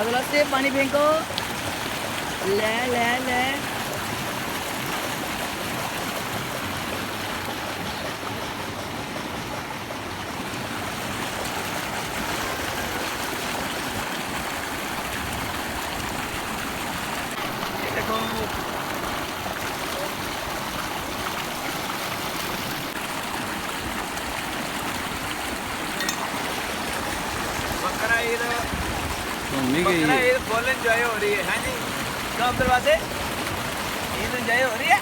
अगला से पानी फेंको। ले ले ले देखो बकरा ईद बकरा ईद फुल एंजॉय हो रही है। हाँ जी तो अब्दुलवासे ईद एंजॉय हो रही है।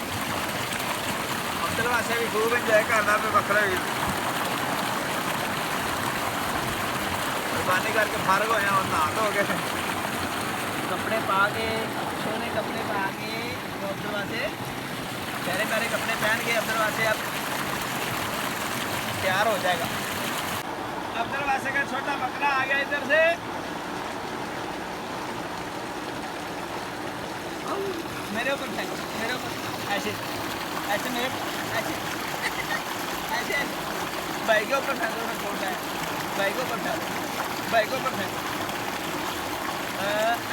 अब्दुलवासे भी खूब एंजॉय करता पे बकरा ईद कुर्बानी करके फारग होया और नहा धो के कपड़े पा के सोने कपड़े पा के अब्दुलवासे प्यारे प्यारे कपड़े पहन के अब्दुलवासे अब तैयार हो जाएगा। अब्दुलवासे का छोटा बकरा आ गया इधर से। मेरे ऊपर फेंको मेरे ऊपर ऐसे ऐसे मेरे ऐसे ऐसे भाई के ऊपर फेंको मैं छोटा है भाई के ऊपर फेंको भाई के ऊपर फेंको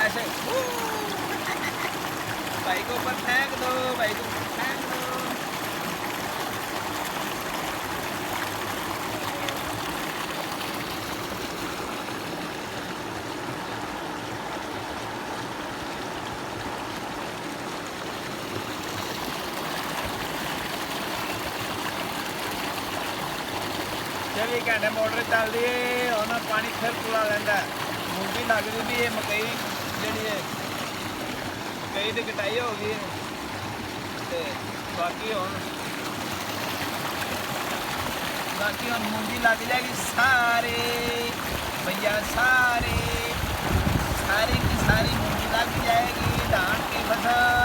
ऐसे भाई के ऊपर फेंक दो भाई के ऊपर फेंक दो। चौबी घंटे मोटर चलती है और पानी फिर पूरा रहा है। मूंगी लग रही भी है मकई जी है मकई की कटाई हो गई है बाकी हम मूंगी लग जाएगी सारे भैया सारी की सारी मूंगी लग जाएगी धान की फसल।